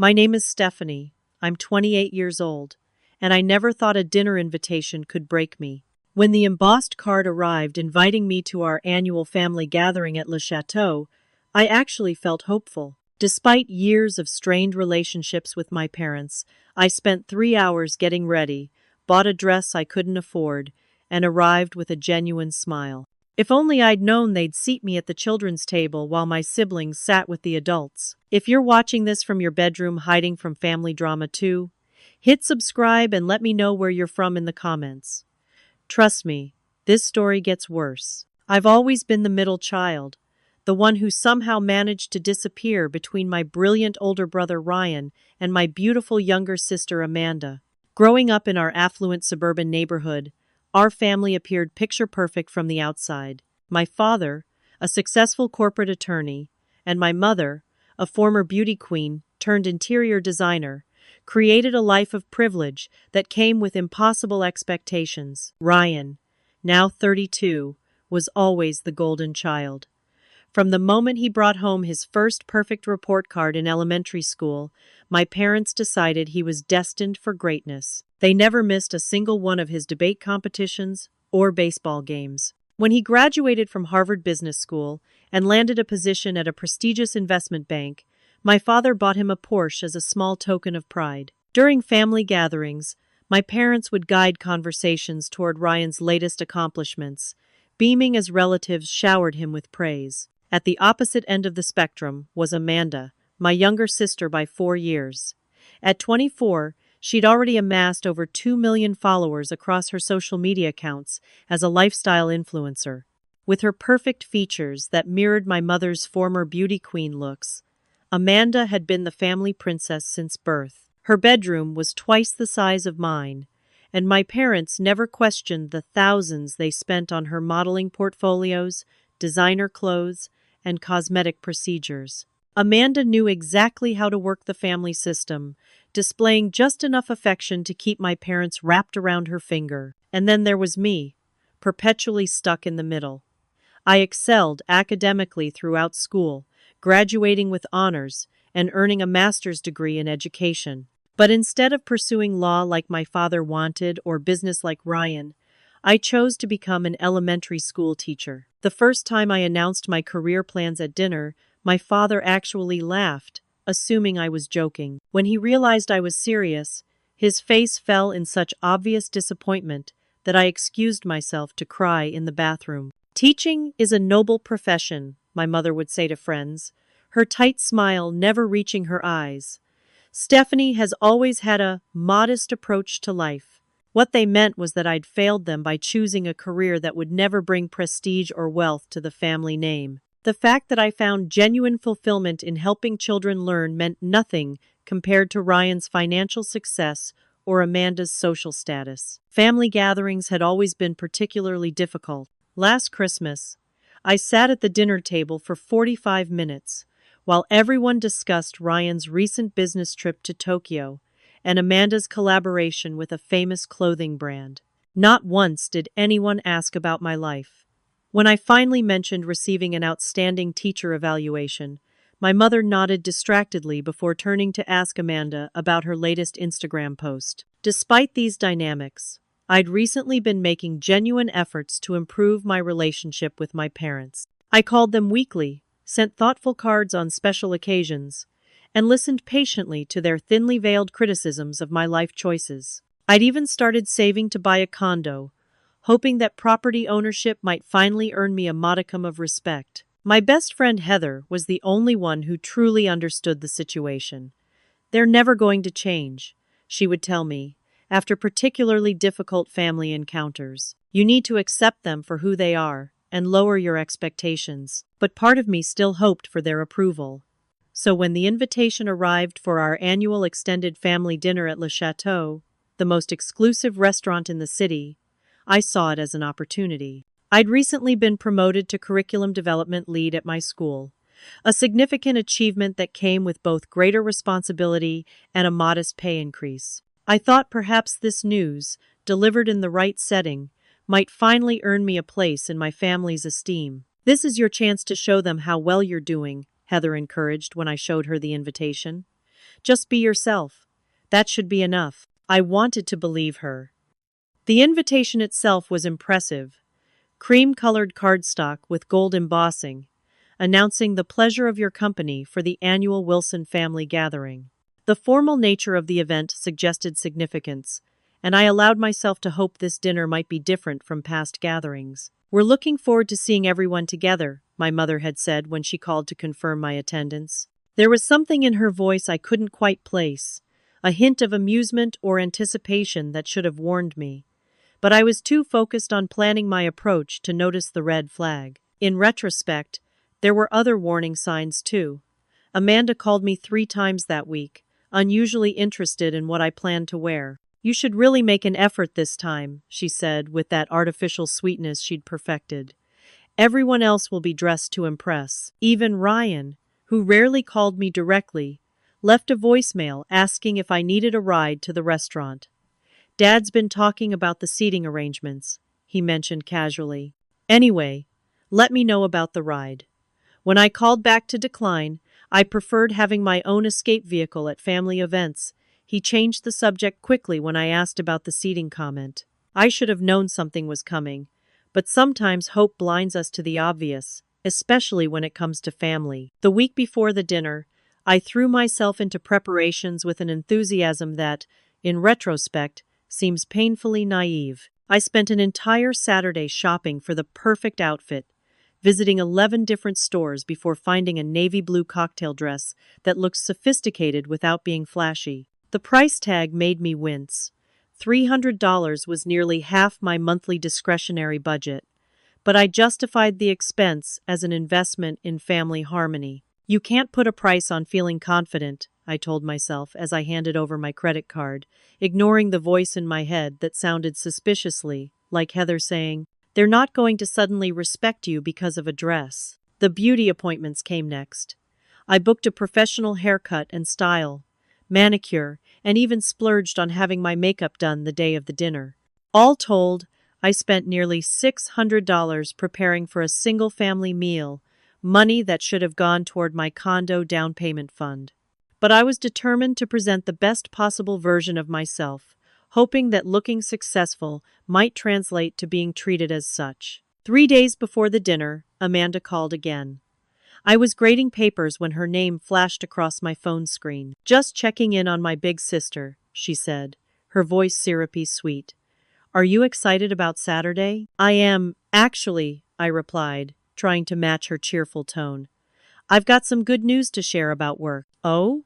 My name is Stephanie. I'm 28 years old, and I never thought a dinner invitation could break me. When the embossed card arrived inviting me to our annual family gathering at Le Chateau, I actually felt hopeful. Despite years of strained relationships with my parents, I spent 3 hours getting ready, bought a dress I couldn't afford, and arrived with a genuine smile. If only I'd known they'd seat me at the children's table while my siblings sat with the adults. If you're watching this from your bedroom hiding from family drama too, hit subscribe and let me know where you're from in the comments. Trust me, this story gets worse. I've always been the middle child, the one who somehow managed to disappear between my brilliant older brother Ryan and my beautiful younger sister Amanda. Growing up in our affluent suburban neighborhood, our family appeared picture-perfect from the outside. My father, a successful corporate attorney, and my mother, a former beauty queen turned interior designer, created a life of privilege that came with impossible expectations. Ryan, now 32, was always the golden child. From the moment he brought home his first perfect report card in elementary school, my parents decided he was destined for greatness. They never missed a single one of his debate competitions or baseball games. When he graduated from Harvard Business School and landed a position at a prestigious investment bank, my father bought him a Porsche as a small token of pride. During family gatherings, my parents would guide conversations toward Ryan's latest accomplishments, beaming as relatives showered him with praise. At the opposite end of the spectrum was Amanda, my younger sister by 4 years. At 24, she'd already amassed over 2 million followers across her social media accounts as a lifestyle influencer. With her perfect features that mirrored my mother's former beauty queen looks, Amanda had been the family princess since birth. Her bedroom was twice the size of mine, and my parents never questioned the thousands they spent on her modeling portfolios, designer clothes, and cosmetic procedures. Amanda knew exactly how to work the family system, displaying just enough affection to keep my parents wrapped around her finger. And then there was me, perpetually stuck in the middle. I excelled academically throughout school, graduating with honors and earning a master's degree in education. But instead of pursuing law like my father wanted or business like Ryan, I chose to become an elementary school teacher. The first time I announced my career plans at dinner, my father actually laughed, assuming I was joking. When he realized I was serious, his face fell in such obvious disappointment that I excused myself to cry in the bathroom. Teaching is a noble profession, my mother would say to friends, her tight smile never reaching her eyes. Stephanie has always had a modest approach to life. What they meant was that I'd failed them by choosing a career that would never bring prestige or wealth to the family name. The fact that I found genuine fulfillment in helping children learn meant nothing compared to Ryan's financial success or Amanda's social status. Family gatherings had always been particularly difficult. Last Christmas, I sat at the dinner table for 45 minutes while everyone discussed Ryan's recent business trip to Tokyo and Amanda's collaboration with a famous clothing brand. Not once did anyone ask about my life. When I finally mentioned receiving an outstanding teacher evaluation, my mother nodded distractedly before turning to ask Amanda about her latest Instagram post. Despite these dynamics, I'd recently been making genuine efforts to improve my relationship with my parents. I called them weekly, sent thoughtful cards on special occasions, and listened patiently to their thinly veiled criticisms of my life choices. I'd even started saving to buy a condo, hoping that property ownership might finally earn me a modicum of respect. My best friend Heather was the only one who truly understood the situation. "They're never going to change," she would tell me, after particularly difficult family encounters. "You need to accept them for who they are and lower your expectations." But part of me still hoped for their approval. So when the invitation arrived for our annual extended family dinner at Le Chateau, the most exclusive restaurant in the city, I saw it as an opportunity. I'd recently been promoted to curriculum development lead at my school, a significant achievement that came with both greater responsibility and a modest pay increase. I thought perhaps this news, delivered in the right setting, might finally earn me a place in my family's esteem. "This is your chance to show them how well you're doing," Heather encouraged when I showed her the invitation. Just be yourself. That should be enough. I wanted to believe her. The invitation itself was impressive. Cream-colored cardstock with gold embossing, announcing the pleasure of your company for the annual Wilson family gathering. The formal nature of the event suggested significance, and I allowed myself to hope this dinner might be different from past gatherings. "We're looking forward to seeing everyone together," my mother had said when she called to confirm my attendance. There was something in her voice I couldn't quite place, a hint of amusement or anticipation that should have warned me. But I was too focused on planning my approach to notice the red flag. In retrospect, there were other warning signs too. Amanda called me 3 times that week, unusually interested in what I planned to wear. "You should really make an effort this time," she said with that artificial sweetness she'd perfected. "Everyone else will be dressed to impress." Even Ryan, who rarely called me directly, left a voicemail asking if I needed a ride to the restaurant. "Dad's been talking about the seating arrangements," he mentioned casually. "Anyway, let me know about the ride." When I called back to decline, I preferred having my own escape vehicle at family events. He changed the subject quickly when I asked about the seating comment. I should have known something was coming, but sometimes hope blinds us to the obvious, especially when it comes to family. The week before the dinner, I threw myself into preparations with an enthusiasm that, in retrospect, seems painfully naive. I spent an entire Saturday shopping for the perfect outfit, visiting 11 different stores before finding a navy blue cocktail dress that looked sophisticated without being flashy. The price tag made me wince. $300 was nearly half my monthly discretionary budget, but I justified the expense as an investment in family harmony. "You can't put a price on feeling confident," I told myself as I handed over my credit card, ignoring the voice in my head that sounded suspiciously like Heather saying, "They're not going to suddenly respect you because of a dress." The beauty appointments came next. I booked a professional haircut and style, manicure, and even splurged on having my makeup done the day of the dinner. All told, I spent nearly $600 preparing for a single-family meal, money that should have gone toward my condo down payment fund. But I was determined to present the best possible version of myself, hoping that looking successful might translate to being treated as such. 3 days before the dinner, Amanda called again. I was grading papers when her name flashed across my phone screen. "Just checking in on my big sister," she said, her voice syrupy sweet. "Are you excited about Saturday?" "I am, actually," I replied, trying to match her cheerful tone. "I've got some good news to share about work." "Oh?"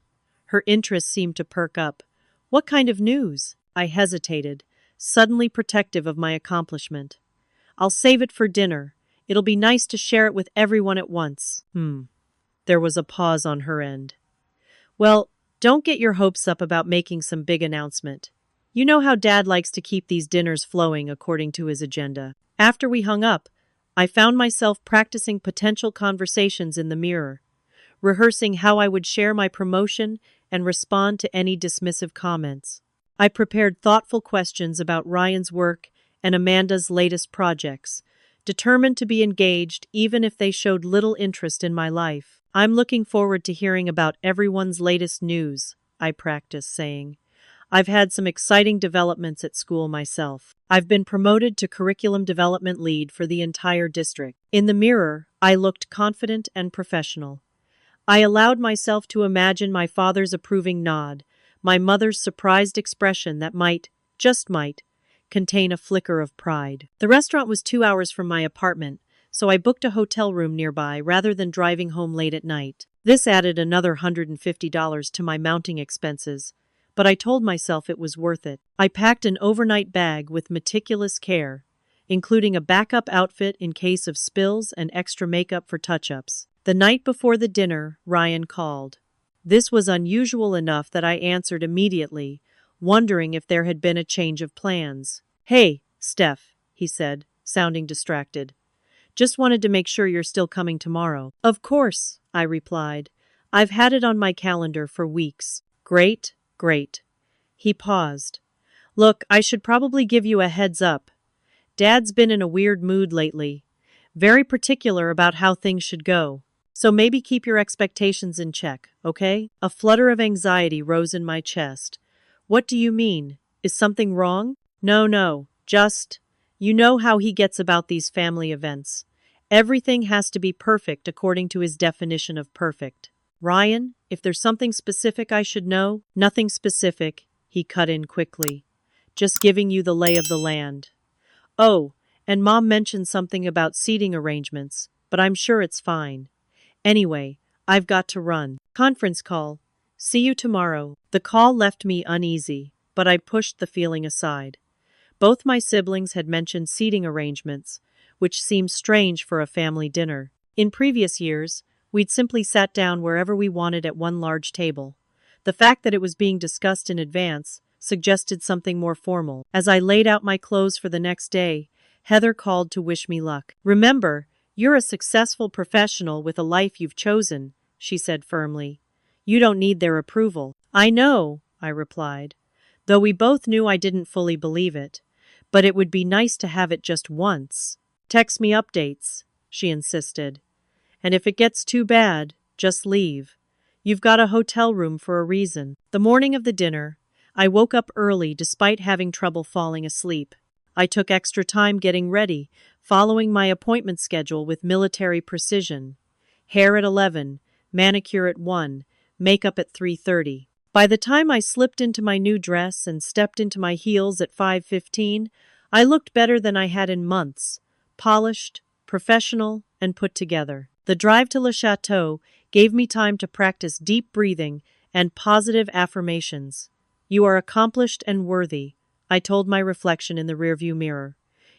Her interest seemed to perk up. "What kind of news?" I hesitated, suddenly protective of my accomplishment. "I'll save it for dinner. It'll be nice to share it with everyone at once." There was a pause on her end. "Well, don't get your hopes up about making some big announcement. You know how Dad likes to keep these dinners flowing according to his agenda." After we hung up, I found myself practicing potential conversations in the mirror, rehearsing how I would share my promotion and respond to any dismissive comments. I prepared thoughtful questions about Ryan's work and Amanda's latest projects, determined to be engaged even if they showed little interest in my life. "I'm looking forward to hearing about everyone's latest news," I practiced saying. "I've had some exciting developments at school myself. I've been promoted to curriculum development lead for the entire district." In the mirror, I looked confident and professional. I allowed myself to imagine my father's approving nod, my mother's surprised expression that might, just might, contain a flicker of pride. The restaurant was 2 hours from my apartment, so I booked a hotel room nearby rather than driving home late at night. This added another $150 to my mounting expenses, but I told myself it was worth it. I packed an overnight bag with meticulous care, including a backup outfit in case of spills and extra makeup for touch-ups. The night before the dinner, Ryan called. This was unusual enough that I answered immediately, wondering if there had been a change of plans. "Hey, Steph," he said, sounding distracted. "Just wanted to make sure you're still coming tomorrow." "Of course," I replied. "I've had it on my calendar for weeks." "Great, great." He paused. "Look, I should probably give you a heads up. Dad's been in a weird mood lately, very particular about how things should go." So maybe keep your expectations in check, okay? A flutter of anxiety rose in my chest. What do you mean? Is something wrong? No, just, you know how he gets about these family events. Everything has to be perfect according to his definition of perfect. Ryan, if there's something specific I should know, nothing specific, he cut in quickly. Just giving you the lay of the land. Oh, and Mom mentioned something about seating arrangements, but I'm sure it's fine. Anyway, I've got to run. Conference call. See you tomorrow. The call left me uneasy, but I pushed the feeling aside. Both my siblings had mentioned seating arrangements, which seemed strange for a family dinner. In previous years, we'd simply sat down wherever we wanted at one large table. The fact that it was being discussed in advance suggested something more formal. As I laid out my clothes for the next day, Heather called to wish me luck. Remember, you're a successful professional with a life you've chosen, she said firmly. You don't need their approval. I know, I replied, though we both knew I didn't fully believe it. But it would be nice to have it just once. Text me updates, she insisted. And if it gets too bad, just leave. You've got a hotel room for a reason. The morning of the dinner, I woke up early despite having trouble falling asleep. I took extra time getting ready, following my appointment schedule with military precision. Hair at 11, manicure at 1, makeup at 3:30. By the time I slipped into my new dress and stepped into my heels at 5:15, I looked better than I had in months, polished, professional, and put together. The drive to Le Chateau gave me time to practice deep breathing and positive affirmations. You are accomplished and worthy, I told my reflection in the rearview mirror.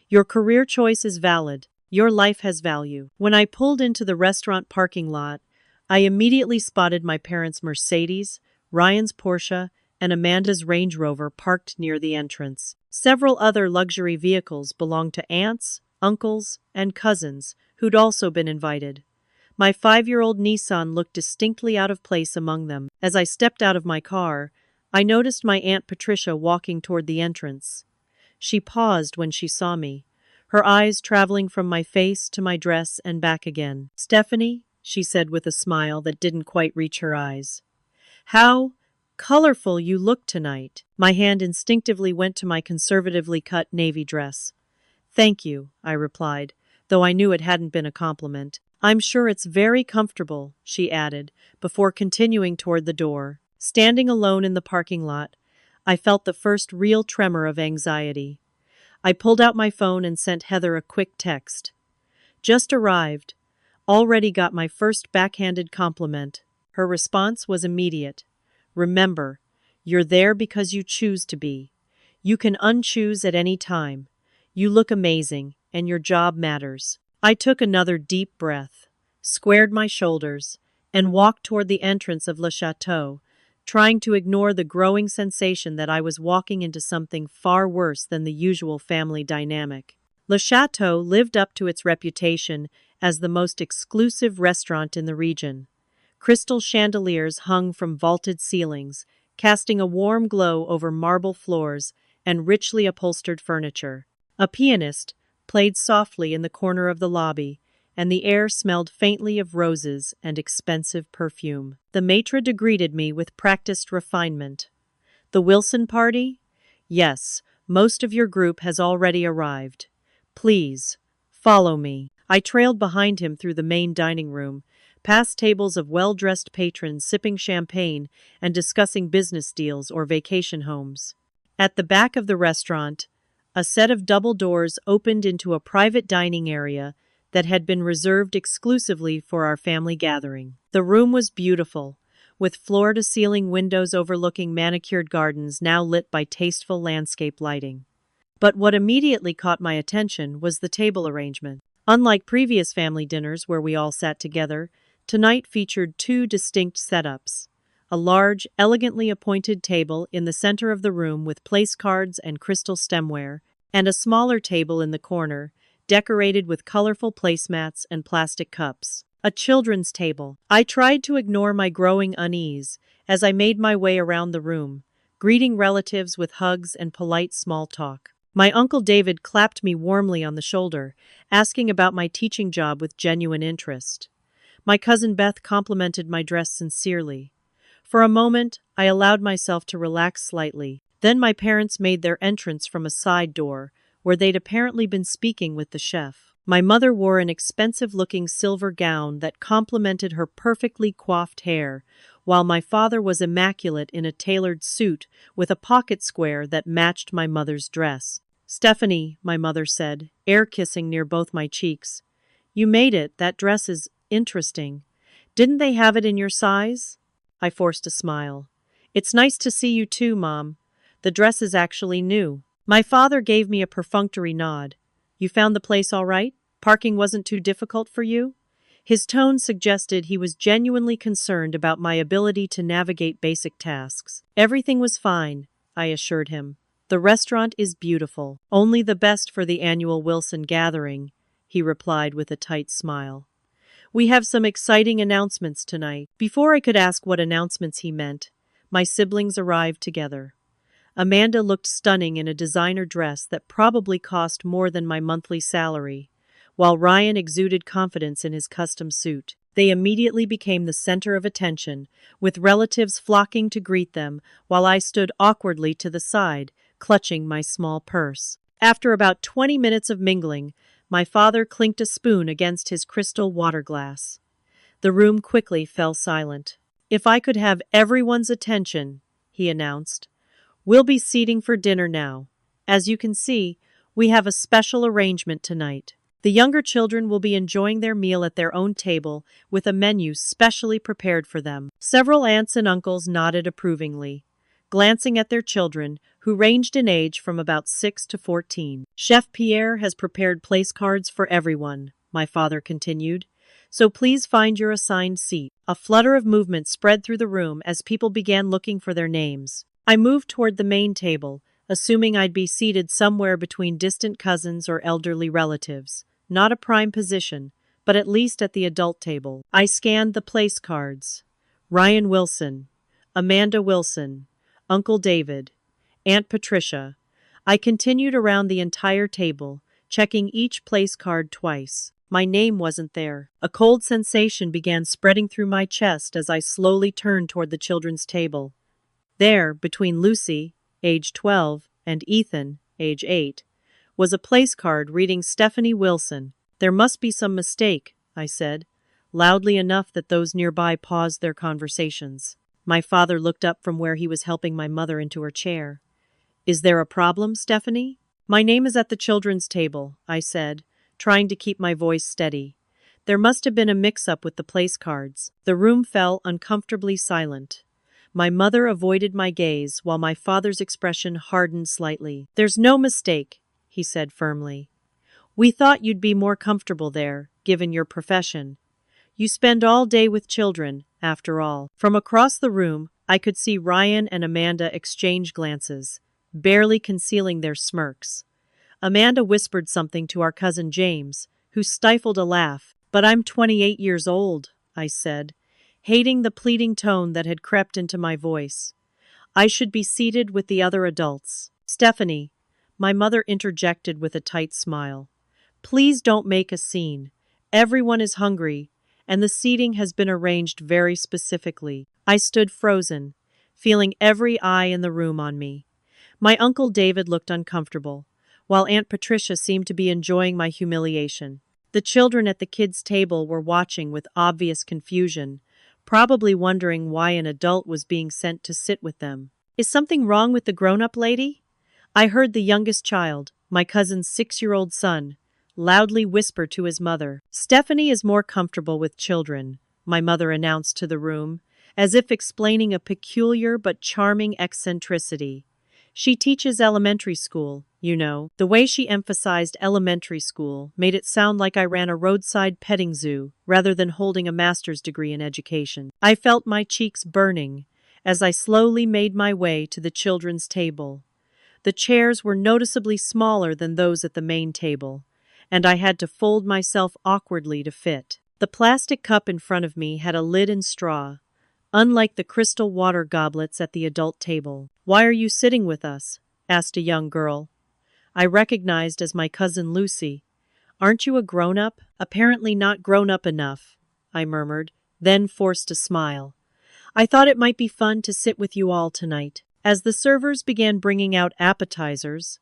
Your career choice is valid. Your life has value. When I pulled into the restaurant parking lot, I immediately spotted my parents' Mercedes, Ryan's Porsche, and Amanda's Range Rover parked near the entrance. Several other luxury vehicles belonged to aunts, uncles, and cousins who'd also been invited. My 5-year-old Nissan looked distinctly out of place among them. As I stepped out of my car, I noticed my Aunt Patricia walking toward the entrance. She paused when she saw me, her eyes traveling from my face to my dress and back again. Stephanie, she said with a smile that didn't quite reach her eyes. How colorful you look tonight. My hand instinctively went to my conservatively cut navy dress. Thank you, I replied, though I knew it hadn't been a compliment. I'm sure it's very comfortable, she added, before continuing toward the door. Standing alone in the parking lot, I felt the first real tremor of anxiety. I pulled out my phone and sent Heather a quick text. Just arrived. Already got my first backhanded compliment. Her response was immediate. Remember, you're there because you choose to be. You can unchoose at any time. You look amazing, and your job matters. I took another deep breath, squared my shoulders, and walked toward the entrance of Le Chateau, trying to ignore the growing sensation that I was walking into something far worse than the usual family dynamic. Le Chateau lived up to its reputation as the most exclusive restaurant in the region. Crystal chandeliers hung from vaulted ceilings, casting a warm glow over marble floors and richly upholstered furniture. A pianist played softly in the corner of the lobby, and the air smelled faintly of roses and expensive perfume. The maitre d' greeted me with practiced refinement. The Wilson party? Yes, most of your group has already arrived. Please, follow me. I trailed behind him through the main dining room, past tables of well-dressed patrons sipping champagne and discussing business deals or vacation homes. At the back of the restaurant, a set of double doors opened into a private dining area that had been reserved exclusively for our family gathering. The room was beautiful, with floor-to-ceiling windows overlooking manicured gardens now lit by tasteful landscape lighting. But what immediately caught my attention was the table arrangement. Unlike previous family dinners where we all sat together, tonight featured two distinct setups. A large, elegantly appointed table in the center of the room with place cards and crystal stemware, and a smaller table in the corner, decorated with colorful placemats and plastic cups. A children's table. I tried to ignore my growing unease as I made my way around the room, greeting relatives with hugs and polite small talk. My Uncle David clapped me warmly on the shoulder, asking about my teaching job with genuine interest. My cousin Beth complimented my dress sincerely. For a moment, I allowed myself to relax slightly. Then my parents made their entrance from a side door, where they'd apparently been speaking with the chef. My mother wore an expensive-looking silver gown that complemented her perfectly coiffed hair, while my father was immaculate in a tailored suit with a pocket square that matched my mother's dress. "Stephanie," my mother said, air-kissing near both my cheeks. "You made it. That dress is interesting. Didn't they have it in your size?" I forced a smile. "It's nice to see you too, Mom. The dress is actually new." My father gave me a perfunctory nod. "You found the place all right? Parking wasn't too difficult for you?" His tone suggested he was genuinely concerned about my ability to navigate basic tasks. "Everything was fine," I assured him. "The restaurant is beautiful. Only the best for the annual Wilson gathering," he replied with a tight smile. "We have some exciting announcements tonight." Before I could ask what announcements he meant, my siblings arrived together. Amanda looked stunning in a designer dress that probably cost more than my monthly salary, while Ryan exuded confidence in his custom suit. They immediately became the center of attention, with relatives flocking to greet them, while I stood awkwardly to the side, clutching my small purse. After about 20 minutes of mingling, my father clinked a spoon against his crystal water glass. The room quickly fell silent. "If I could have everyone's attention," he announced. "We'll be seating for dinner now. As you can see, we have a special arrangement tonight. The younger children will be enjoying their meal at their own table with a menu specially prepared for them." Several aunts and uncles nodded approvingly, glancing at their children, who ranged in age from about 6 to 14. "Chef Pierre has prepared place cards for everyone," my father continued, "so please find your assigned seat." A flutter of movement spread through the room as people began looking for their names. I moved toward the main table, assuming I'd be seated somewhere between distant cousins or elderly relatives. Not a prime position, but at least at the adult table. I scanned the place cards. Ryan Wilson, Amanda Wilson, Uncle David, Aunt Patricia. I continued around the entire table, checking each place card twice. My name wasn't there. A cold sensation began spreading through my chest as I slowly turned toward the children's table. There, between Lucy, age 12, and Ethan, age 8, was a place card reading Stephanie Wilson. "There must be some mistake," I said, loudly enough that those nearby paused their conversations. My father looked up from where he was helping my mother into her chair. "Is there a problem, Stephanie?" "My name is at the children's table," I said, trying to keep my voice steady. There must have been a mix-up with the place cards. The room fell uncomfortably silent. My mother avoided my gaze while my father's expression hardened slightly. "There's no mistake," he said firmly. "We thought you'd be more comfortable there, given your profession. You spend all day with children, after all." From across the room, I could see Ryan and Amanda exchange glances, barely concealing their smirks. Amanda whispered something to our cousin James, who stifled a laugh. "But I'm 28 years old," I said, hating the pleading tone that had crept into my voice. "I should be seated with the other adults." "Stephanie," my mother interjected with a tight smile, "please don't make a scene. Everyone is hungry, and the seating has been arranged very specifically." I stood frozen, feeling every eye in the room on me. My Uncle David looked uncomfortable, while Aunt Patricia seemed to be enjoying my humiliation. The children at the kids' table were watching with obvious confusion, probably wondering why an adult was being sent to sit with them. "Is something wrong with the grown-up lady?" I heard the youngest child, my cousin's 6-year-old son, loudly whisper to his mother. "Stephanie is more comfortable with children," my mother announced to the room, as if explaining a peculiar but charming eccentricity. "She teaches elementary school, you know." The way she emphasized elementary school made it sound like I ran a roadside petting zoo rather than holding a master's degree in education. I felt my cheeks burning as I slowly made my way to the children's table. The chairs were noticeably smaller than those at the main table, and I had to fold myself awkwardly to fit. The plastic cup in front of me had a lid and straw, unlike the crystal water goblets at the adult table. "Why are you sitting with us?" asked a young girl I recognized as my cousin Lucy. "Aren't you a grown-up?" "Apparently not grown up enough," I murmured, then forced a smile. I thought it might be fun to sit with you all tonight. As the servers began bringing out appetizers,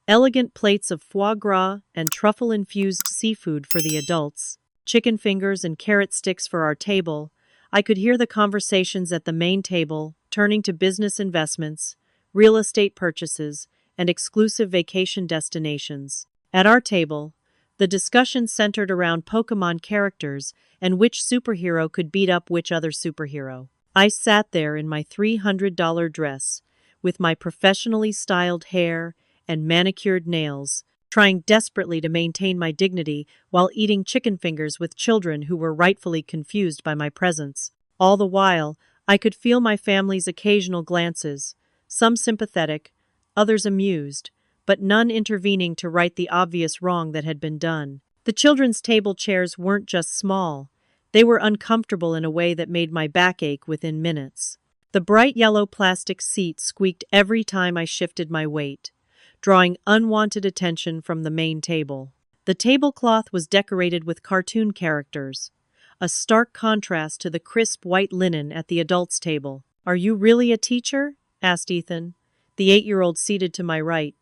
elegant plates of foie gras and truffle-infused seafood for the adults, chicken fingers and carrot sticks for our table, I could hear the conversations at the main table turning to business investments, real estate purchases, and exclusive vacation destinations. At our table, the discussion centered around Pokemon characters and which superhero could beat up which other superhero. I sat there in my $300 dress, with my professionally styled hair and manicured nails, trying desperately to maintain my dignity while eating chicken fingers with children who were rightfully confused by my presence. All the while, I could feel my family's occasional glances, some sympathetic, others amused, but none intervening to right the obvious wrong that had been done. The children's table chairs weren't just small, they were uncomfortable in a way that made my back ache within minutes. The bright yellow plastic seat squeaked every time I shifted my weight, drawing unwanted attention from the main table. The tablecloth was decorated with cartoon characters, a stark contrast to the crisp white linen at the adults' table. "Are you really a teacher?" asked Ethan, the 8-year-old seated to my right.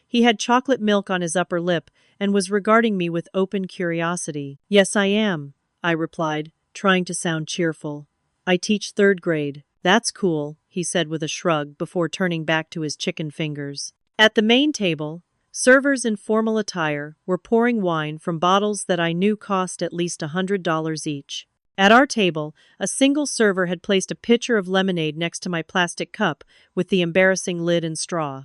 He had chocolate milk on his upper lip and was regarding me with open curiosity. "Yes, I am," I replied, trying to sound cheerful. "I teach 3rd grade. "That's cool," he said with a shrug before turning back to his chicken fingers. At the main table, servers in formal attire were pouring wine from bottles that I knew cost at least $100 each. At our table, a single server had placed a pitcher of lemonade next to my plastic cup with the embarrassing lid and straw.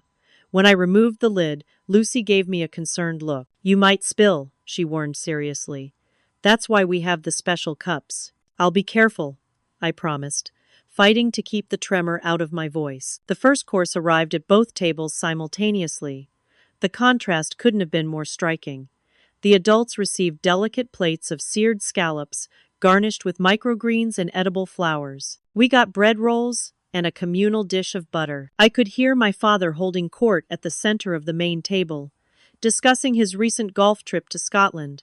When I removed the lid, Lucy gave me a concerned look. "You might spill," she warned seriously. "That's why we have the special cups." "I'll be careful," I promised, fighting to keep the tremor out of my voice. The first course arrived at both tables simultaneously. The contrast couldn't have been more striking. The adults received delicate plates of seared scallops, garnished with microgreens and edible flowers. We got bread rolls and a communal dish of butter. I could hear my father holding court at the center of the main table, discussing his recent golf trip to Scotland.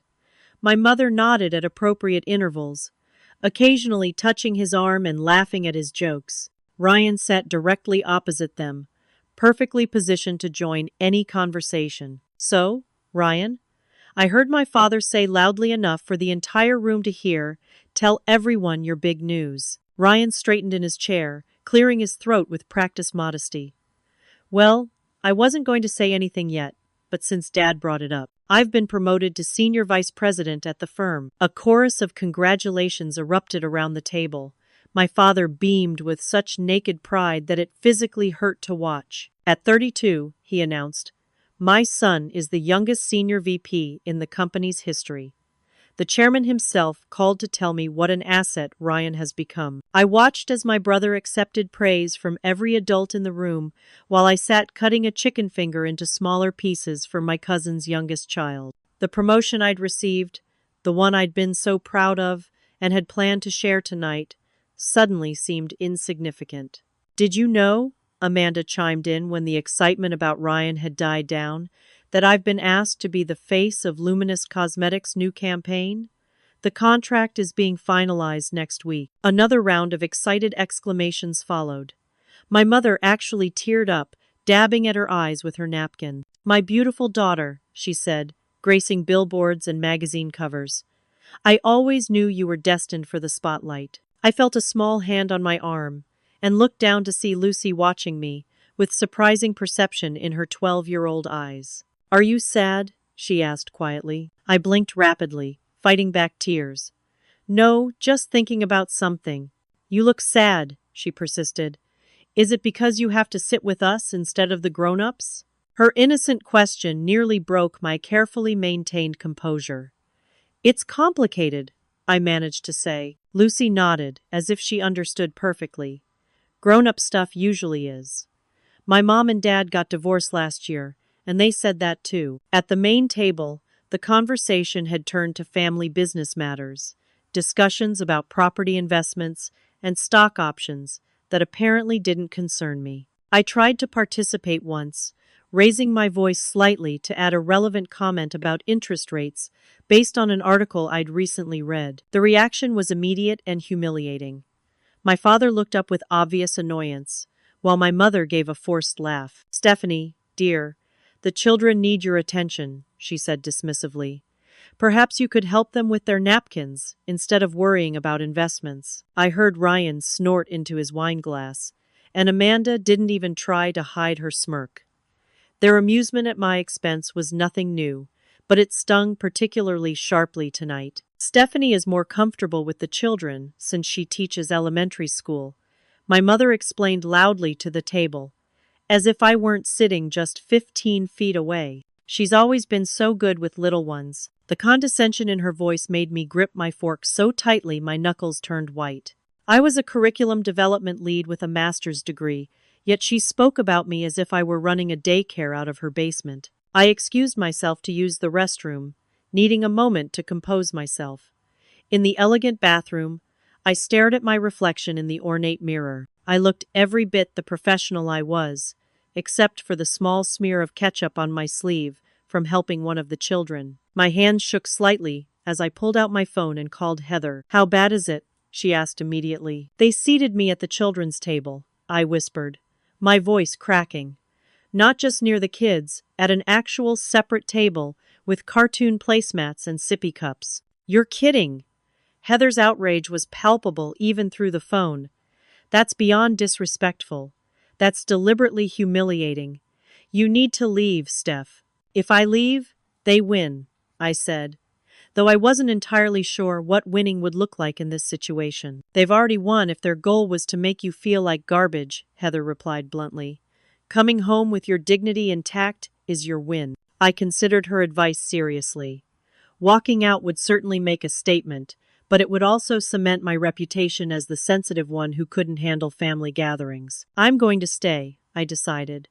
My mother nodded at appropriate intervals, occasionally touching his arm and laughing at his jokes. Ryan sat directly opposite them, perfectly positioned to join any conversation. "So, Ryan," I heard my father say loudly enough for the entire room to hear, "tell everyone your big news." Ryan straightened in his chair, clearing his throat with practiced modesty. "Well, I wasn't going to say anything yet, but since Dad brought it up, I've been promoted to senior vice president at the firm." A chorus of congratulations erupted around the table. My father beamed with such naked pride that it physically hurt to watch. "At 32, he announced, "my son is the youngest senior VP in the company's history." The chairman himself called to tell me what an asset Ryan has become. I watched as my brother accepted praise from every adult in the room while I sat cutting a chicken finger into smaller pieces for my cousin's youngest child. The promotion I'd received, the one I'd been so proud of and had planned to share tonight, suddenly seemed insignificant. "Did you know," Amanda chimed in when the excitement about Ryan had died down, "that I've been asked to be the face of Luminous Cosmetics' new campaign? The contract is being finalized next week." Another round of excited exclamations followed. My mother actually teared up, dabbing at her eyes with her napkin. "My beautiful daughter," she said, gracing billboards and magazine covers. "I always knew you were destined for the spotlight." I felt a small hand on my arm and looked down to see Lucy watching me, with surprising perception in her 12-year-old eyes. "Are you sad?" she asked quietly. I blinked rapidly, fighting back tears. "No, just thinking about something." "You look sad," she persisted. "Is it because you have to sit with us instead of the grown-ups?" Her innocent question nearly broke my carefully maintained composure. "It's complicated," I managed to say. Lucy nodded, as if she understood perfectly. "Grown-up stuff usually is. My mom and dad got divorced last year, and they said that too." At the main table, the conversation had turned to family business matters, discussions about property investments and stock options that apparently didn't concern me. I tried to participate once, raising my voice slightly to add a relevant comment about interest rates based on an article I'd recently read. The reaction was immediate and humiliating. My father looked up with obvious annoyance, while my mother gave a forced laugh. "Stephanie, dear, the children need your attention," she said dismissively. "Perhaps you could help them with their napkins instead of worrying about investments." I heard Ryan snort into his wineglass, and Amanda didn't even try to hide her smirk. Their amusement at my expense was nothing new, but it stung particularly sharply tonight. "Stephanie is more comfortable with the children since she teaches elementary school," my mother explained loudly to the table, as if I weren't sitting just 15 feet away. "She's always been so good with little ones." The condescension in her voice made me grip my fork so tightly my knuckles turned white. I was a curriculum development lead with a master's degree, yet she spoke about me as if I were running a daycare out of her basement. I excused myself to use the restroom, needing a moment to compose myself. In the elegant bathroom, I stared at my reflection in the ornate mirror. I looked every bit the professional I was, except for the small smear of ketchup on my sleeve from helping one of the children. My hands shook slightly as I pulled out my phone and called Heather. "How bad is it?" she asked immediately. "They seated me at the children's table," I whispered, my voice cracking. "Not just near the kids, at an actual separate table with cartoon placemats and sippy cups." "You're kidding!" Heather's outrage was palpable even through the phone. "That's beyond disrespectful. That's deliberately humiliating. You need to leave, Steph." "If I leave, they win," I said, though I wasn't entirely sure what winning would look like in this situation. "They've already won if their goal was to make you feel like garbage," Heather replied bluntly. "Coming home with your dignity intact is your win." I considered her advice seriously. Walking out would certainly make a statement, but it would also cement my reputation as the sensitive one who couldn't handle family gatherings. "I'm going to stay," I decided.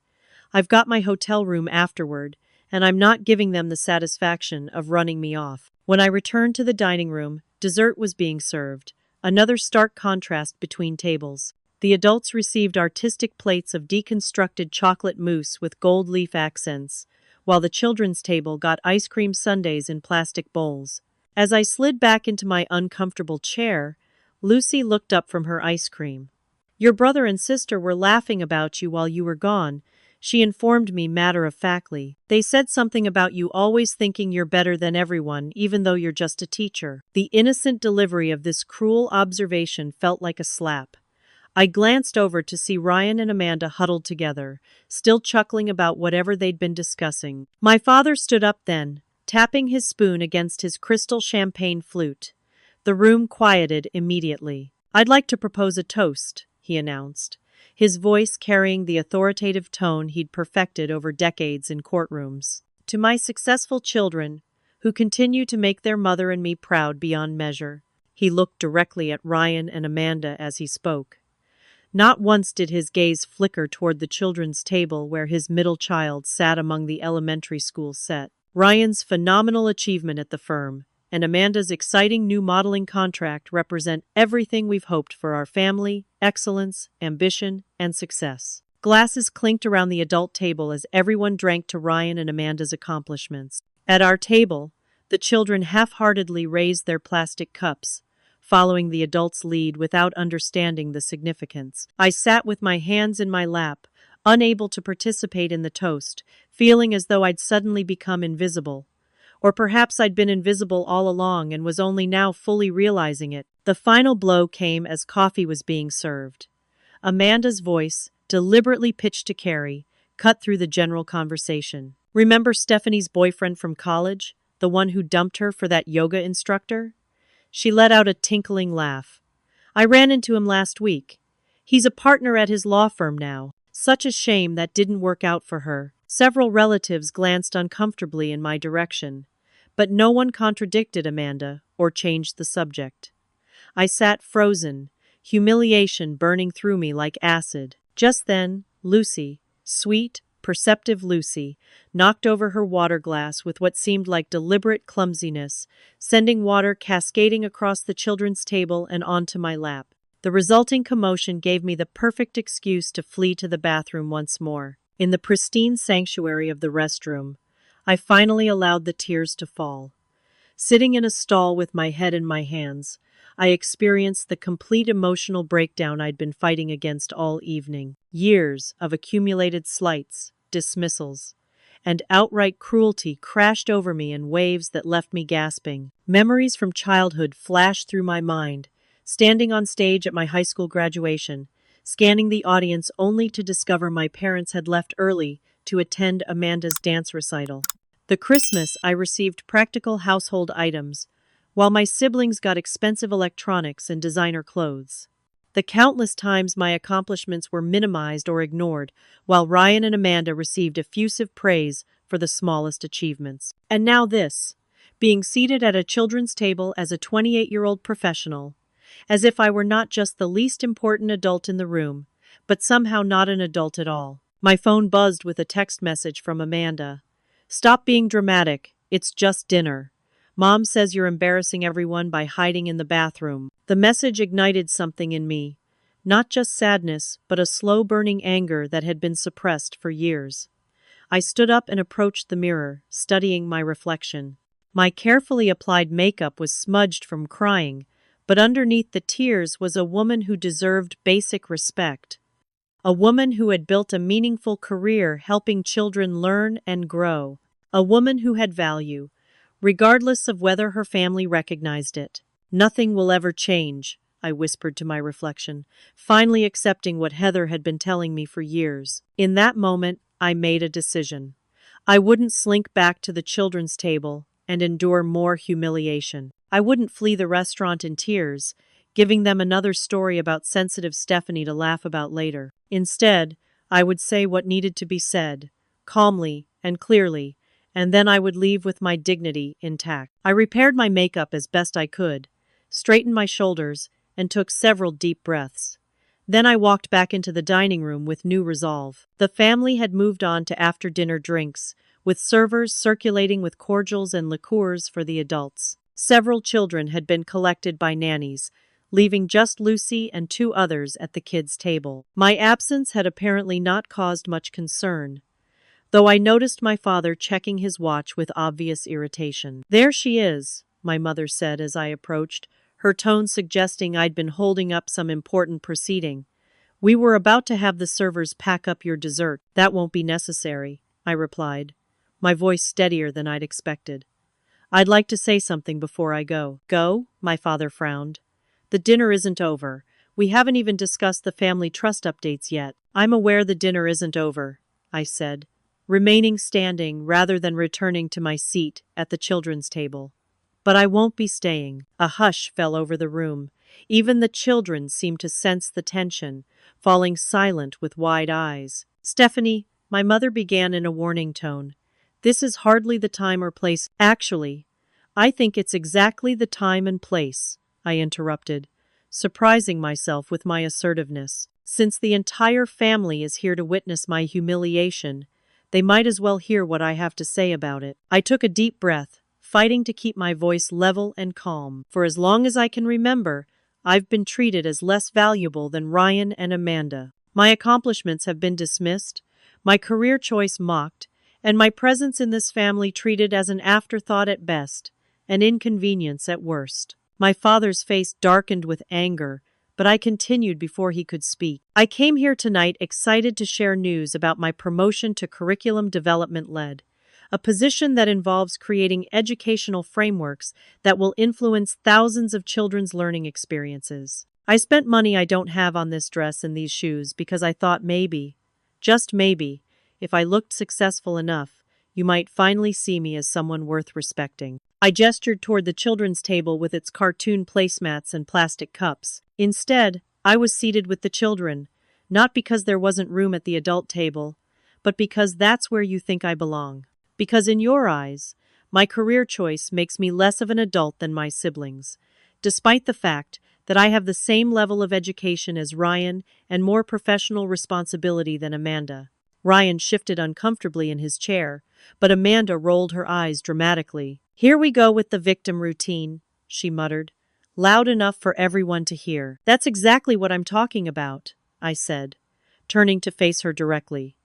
"I've got my hotel room afterward, and I'm not giving them the satisfaction of running me off." When I returned to the dining room, dessert was being served, another stark contrast between tables. The adults received artistic plates of deconstructed chocolate mousse with gold leaf accents, while the children's table got ice cream sundaes in plastic bowls. As I slid back into my uncomfortable chair, Lucy looked up from her ice cream. "Your brother and sister were laughing about you while you were gone," she informed me matter-of-factly. "They said something about you always thinking you're better than everyone, even though you're just a teacher." The innocent delivery of this cruel observation felt like a slap. I glanced over to see Ryan and Amanda huddled together, still chuckling about whatever they'd been discussing. My father stood up then, tapping his spoon against his crystal champagne flute. The room quieted immediately. "I'd like to propose a toast," he announced, his voice carrying the authoritative tone he'd perfected over decades in courtrooms. "To my successful children, who continue to make their mother and me proud beyond measure." He looked directly at Ryan and Amanda as he spoke. Not once did his gaze flicker toward the children's table where his middle child sat among the elementary school set. Ryan's phenomenal achievement at the firm and Amanda's exciting new modeling contract represent everything we've hoped for our family: excellence, ambition, and success. Glasses clinked around the adult table as everyone drank to Ryan and Amanda's accomplishments. At our table, the children half-heartedly raised their plastic cups, following the adults' lead without understanding the significance. I sat with my hands in my lap, unable to participate in the toast, feeling as though I'd suddenly become invisible. Or perhaps I'd been invisible all along and was only now fully realizing it. The final blow came as coffee was being served. Amanda's voice, deliberately pitched to Carrie, cut through the general conversation. "Remember Stephanie's boyfriend from college? The one who dumped her for that yoga instructor?" She let out a tinkling laugh. "I ran into him last week. He's a partner at his law firm now. Such a shame that didn't work out for her." Several relatives glanced uncomfortably in my direction, but no one contradicted Amanda or changed the subject. I sat frozen, humiliation burning through me like acid. Just then, Lucy, sweet, perceptive Lucy, knocked over her water glass with what seemed like deliberate clumsiness, sending water cascading across the children's table and onto my lap. The resulting commotion gave me the perfect excuse to flee to the bathroom once more. In the pristine sanctuary of the restroom, I finally allowed the tears to fall. Sitting in a stall with my head in my hands, I experienced the complete emotional breakdown I'd been fighting against all evening. Years of accumulated slights, dismissals, and outright cruelty crashed over me in waves that left me gasping. Memories from childhood flashed through my mind, standing on stage at my high school graduation, scanning the audience only to discover my parents had left early to attend Amanda's dance recital. The Christmas I received practical household items, while my siblings got expensive electronics and designer clothes. The countless times my accomplishments were minimized or ignored, while Ryan and Amanda received effusive praise for the smallest achievements. And now this, being seated at a children's table as a 28-year-old professional, as if I were not just the least important adult in the room, but somehow not an adult at all. My phone buzzed with a text message from Amanda. "Stop being dramatic. It's just dinner. Mom says you're embarrassing everyone by hiding in the bathroom." The message ignited something in me. Not just sadness, but a slow-burning anger that had been suppressed for years. I stood up and approached the mirror, studying my reflection. My carefully applied makeup was smudged from crying, but underneath the tears was a woman who deserved basic respect. A woman who had built a meaningful career helping children learn and grow. A woman who had value, regardless of whether her family recognized it. "Nothing will ever change," I whispered to my reflection, finally accepting what Heather had been telling me for years. In that moment, I made a decision. I wouldn't slink back to the children's table and endure more humiliation. I wouldn't flee the restaurant in tears, giving them another story about sensitive Stephanie to laugh about later. Instead, I would say what needed to be said, calmly and clearly, and then I would leave with my dignity intact. I repaired my makeup as best I could, straightened my shoulders, and took several deep breaths. Then I walked back into the dining room with new resolve. The family had moved on to after-dinner drinks, with servers circulating with cordials and liqueurs for the adults. Several children had been collected by nannies, leaving just Lucy and two others at the kids' table. My absence had apparently not caused much concern, though I noticed my father checking his watch with obvious irritation. "There she is," my mother said as I approached, her tone suggesting I'd been holding up some important proceeding. "We were about to have the servers pack up your dessert." "That won't be necessary," I replied, my voice steadier than I'd expected. "I'd like to say something before I go." "Go?" my father frowned. "The dinner isn't over. We haven't even discussed the family trust updates yet." "I'm aware the dinner isn't over," I said, remaining standing rather than returning to my seat at the children's table. "But I won't be staying." A hush fell over the room. Even the children seemed to sense the tension, falling silent with wide eyes. "Stephanie," my mother began in a warning tone, "this is hardly the time or place." "Actually, I think it's exactly the time and place," I interrupted, surprising myself with my assertiveness. "Since the entire family is here to witness my humiliation, they might as well hear what I have to say about it." I took a deep breath, fighting to keep my voice level and calm. For as long as I can remember, I've been treated as less valuable than Ryan and Amanda. My accomplishments have been dismissed, my career choice mocked, and my presence in this family treated as an afterthought at best, an inconvenience at worst. My father's face darkened with anger, but I continued before he could speak. "I came here tonight excited to share news about my promotion to curriculum development lead, a position that involves creating educational frameworks that will influence thousands of children's learning experiences. I spent money I don't have on this dress and these shoes because I thought maybe, just maybe, if I looked successful enough, you might finally see me as someone worth respecting." I gestured toward the children's table with its cartoon placemats and plastic cups. Instead, I was seated with the children, not because there wasn't room at the adult table, but because that's where you think I belong. Because in your eyes, my career choice makes me less of an adult than my siblings, despite the fact that I have the same level of education as Ryan and more professional responsibility than Amanda. Ryan shifted uncomfortably in his chair, but Amanda rolled her eyes dramatically. "Here we go with the victim routine," she muttered, loud enough for everyone to hear. "That's exactly what I'm talking about," I said, turning to face her directly.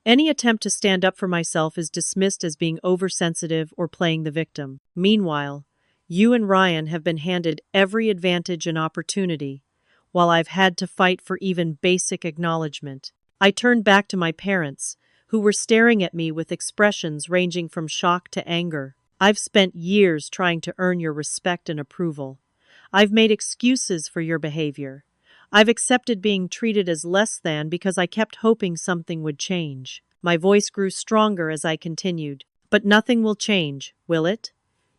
Any attempt to stand up for myself is dismissed as being oversensitive or playing the victim. Meanwhile, you and Ryan have been handed every advantage and opportunity, while I've had to fight for even basic acknowledgement. I turned back to my parents, who were staring at me with expressions ranging from shock to anger. I've spent years trying to earn your respect and approval. I've made excuses for your behavior. I've accepted being treated as less than because I kept hoping something would change. My voice grew stronger as I continued. But nothing will change, will it?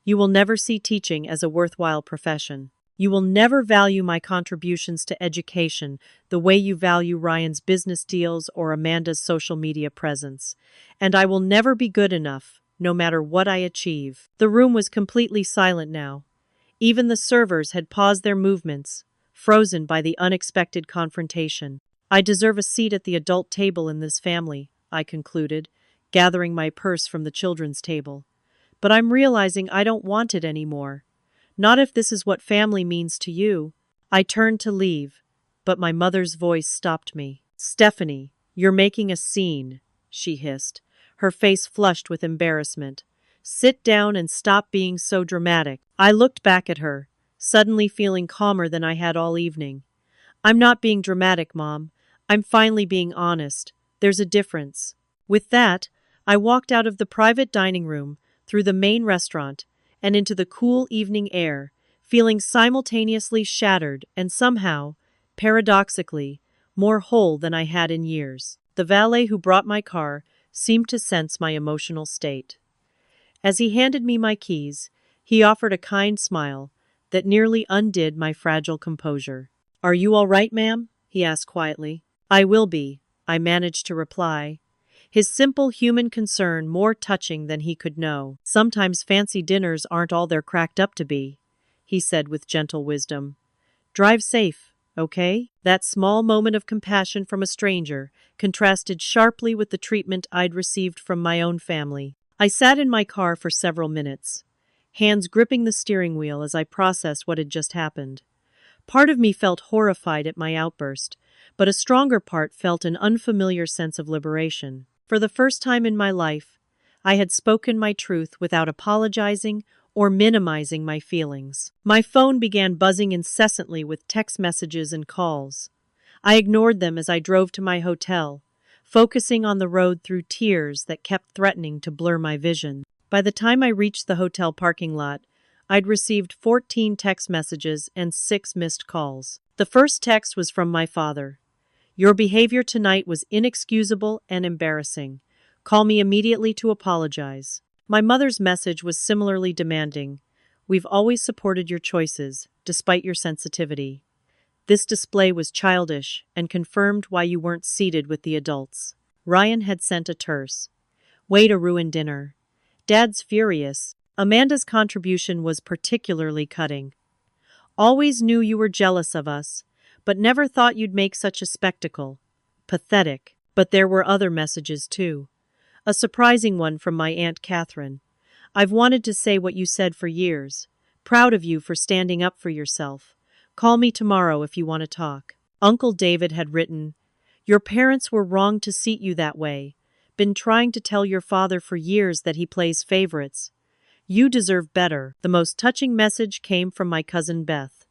You will never see teaching as a worthwhile profession. You will never value my contributions to education the way you value Ryan's business deals or Amanda's social media presence. And I will never be good enough, no matter what I achieve. The room was completely silent now. Even the servers had paused their movements, frozen by the unexpected confrontation. I deserve a seat at the adult table in this family, I concluded, gathering my purse from the children's table. But I'm realizing I don't want it anymore. Not if this is what family means to you. I turned to leave, but my mother's voice stopped me. Stephanie, you're making a scene, she hissed, her face flushed with embarrassment. Sit down and stop being so dramatic. I looked back at her, suddenly feeling calmer than I had all evening. I'm not being dramatic, Mom. I'm finally being honest. There's a difference. With that, I walked out of the private dining room, through the main restaurant, and into the cool evening air, feeling simultaneously shattered and somehow, paradoxically, more whole than I had in years. The valet who brought my car seemed to sense my emotional state. As he handed me my keys, he offered a kind smile that nearly undid my fragile composure. Are you all right, ma'am? He asked quietly. I will be, I managed to reply, his simple human concern more touching than he could know. Sometimes fancy dinners aren't all they're cracked up to be, he said with gentle wisdom. Drive safe, okay? That small moment of compassion from a stranger contrasted sharply with the treatment I'd received from my own family. I sat in my car for several minutes, hands gripping the steering wheel as I processed what had just happened. Part of me felt horrified at my outburst, but a stronger part felt an unfamiliar sense of liberation. For the first time in my life, I had spoken my truth without apologizing or minimizing my feelings. My phone began buzzing incessantly with text messages and calls. I ignored them as I drove to my hotel, focusing on the road through tears that kept threatening to blur my vision. By the time I reached the hotel parking lot, I'd received 14 text messages and 6 missed calls. The first text was from my father. Your behavior tonight was inexcusable and embarrassing. Call me immediately to apologize. My mother's message was similarly demanding. We've always supported your choices, despite your sensitivity. This display was childish and confirmed why you weren't seated with the adults. Ryan had sent a terse. Way to ruin dinner. Dad's furious. Amanda's contribution was particularly cutting. Always knew you were jealous of us, but never thought you'd make such a spectacle. Pathetic. But there were other messages, too. A surprising one from my Aunt Catherine. I've wanted to say what you said for years. Proud of you for standing up for yourself. Call me tomorrow if you want to talk. Uncle David had written, Your parents were wrong to seat you that way. Been trying to tell your father for years that he plays favorites. You deserve better. The most touching message came from my cousin Beth.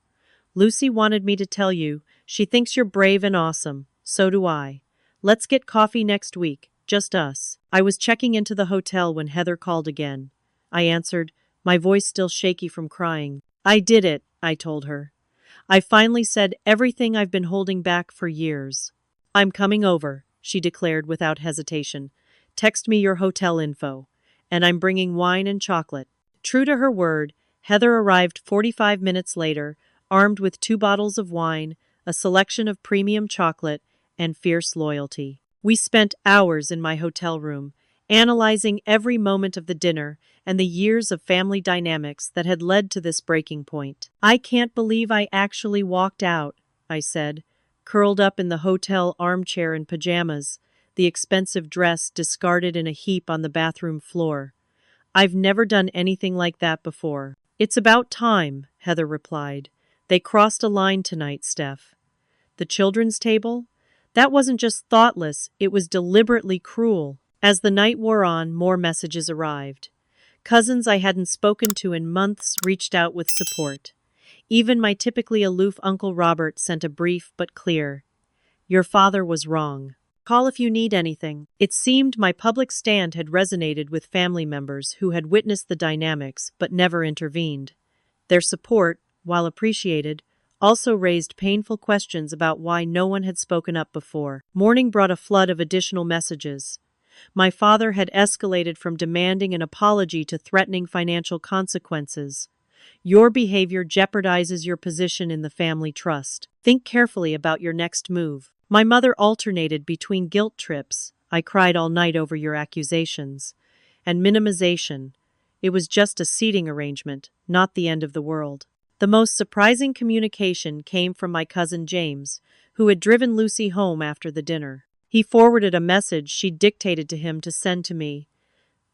Lucy wanted me to tell you, she thinks you're brave and awesome. So do I. Let's get coffee next week, just us. I was checking into the hotel when Heather called again. I answered, my voice still shaky from crying. I did it, I told her. I finally said everything I've been holding back for years. I'm coming over, she declared without hesitation. Text me your hotel info. And I'm bringing wine and chocolate. True to her word, Heather arrived 45 minutes later, armed with 2 bottles of wine, a selection of premium chocolate, and fierce loyalty. We spent hours in my hotel room, analyzing every moment of the dinner and the years of family dynamics that had led to this breaking point. I can't believe I actually walked out, I said, curled up in the hotel armchair in pajamas, the expensive dress discarded in a heap on the bathroom floor. I've never done anything like that before. It's about time, Heather replied. They crossed a line tonight, Steph. The children's table? That wasn't just thoughtless, it was deliberately cruel. As the night wore on, more messages arrived. Cousins I hadn't spoken to in months reached out with support. Even my typically aloof Uncle Robert sent a brief but clear, "Your father was wrong. Call if you need anything." It seemed my public stand had resonated with family members who had witnessed the dynamics but never intervened. Their support, while appreciated, also raised painful questions about why no one had spoken up before. Morning brought a flood of additional messages. My father had escalated from demanding an apology to threatening financial consequences. "Your behavior jeopardizes your position in the family trust. Think carefully about your next move." My mother alternated between guilt trips, "I cried all night over your accusations," and minimization. It was just a seating arrangement, not the end of the world. The most surprising communication came from my cousin James, who had driven Lucy home after the dinner. He forwarded a message she'd dictated to him to send to me.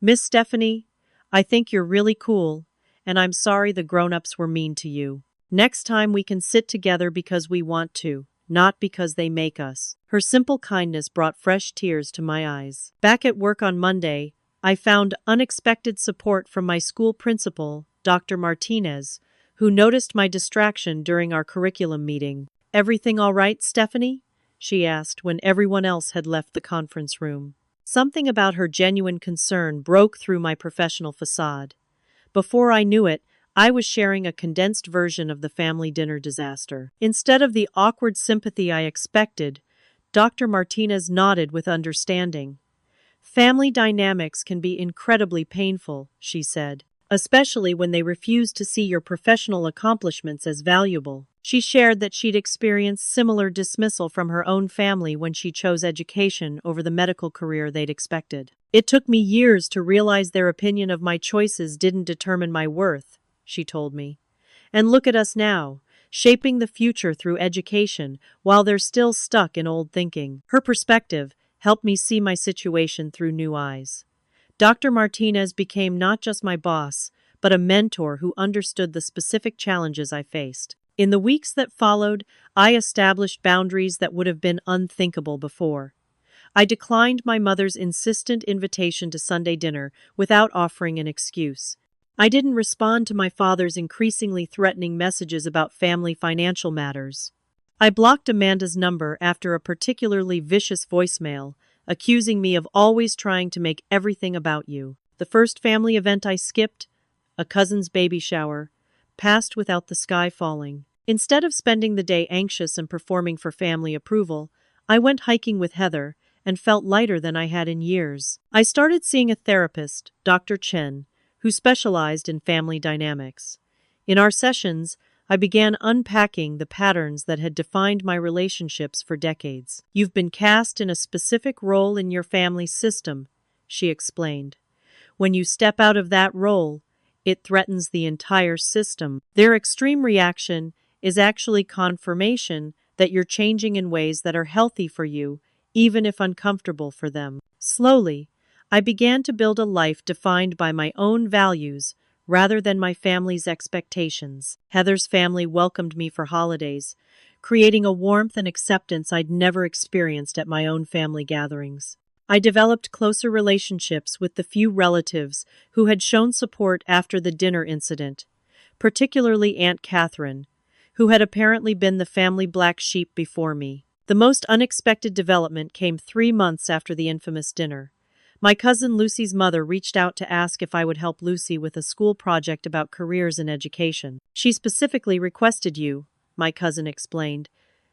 "Miss Stephanie, I think you're really cool, and I'm sorry the grown-ups were mean to you. Next time we can sit together because we want to, not because they make us." Her simple kindness brought fresh tears to my eyes. Back at work on Monday, I found unexpected support from my school principal, Dr. Martinez, who noticed my distraction during our curriculum meeting. "Everything all right, Stephanie?" she asked when everyone else had left the conference room. Something about her genuine concern broke through my professional facade. Before I knew it, I was sharing a condensed version of the family dinner disaster. Instead of the awkward sympathy I expected, Dr. Martinez nodded with understanding. "Family dynamics can be incredibly painful," she said, "especially when they refuse to see your professional accomplishments as valuable." She shared that she'd experienced similar dismissal from her own family when she chose education over the medical career they'd expected. "It took me years to realize their opinion of my choices didn't determine my worth," she told me. "And look at us now, shaping the future through education while they're still stuck in old thinking." Her perspective helped me see my situation through new eyes. Dr. Martinez became not just my boss, but a mentor who understood the specific challenges I faced. In the weeks that followed, I established boundaries that would have been unthinkable before. I declined my mother's insistent invitation to Sunday dinner without offering an excuse. I didn't respond to my father's increasingly threatening messages about family financial matters. I blocked Amanda's number after a particularly vicious voicemail, accusing me of always trying to make everything about you. The first family event I skipped, a cousin's baby shower, passed without the sky falling. Instead of spending the day anxious and performing for family approval, I went hiking with Heather and felt lighter than I had in years. I started seeing a therapist, Dr. Chen, who specialized in family dynamics. In our sessions, I began unpacking the patterns that had defined my relationships for decades. "You've been cast in a specific role in your family system," she explained. "When you step out of that role, it threatens the entire system." Their extreme reaction is actually confirmation that you're changing in ways that are healthy for you, even if uncomfortable for them. Slowly, I began to build a life defined by my own values rather than my family's expectations. Heather's family welcomed me for holidays, creating a warmth and acceptance I'd never experienced at my own family gatherings. I developed closer relationships with the few relatives who had shown support after the dinner incident, particularly Aunt Catherine, who had apparently been the family black sheep before me. The most unexpected development came 3 months after the infamous dinner. My cousin Lucy's mother reached out to ask if I would help Lucy with a school project about careers in education. "She specifically requested you," my cousin explained.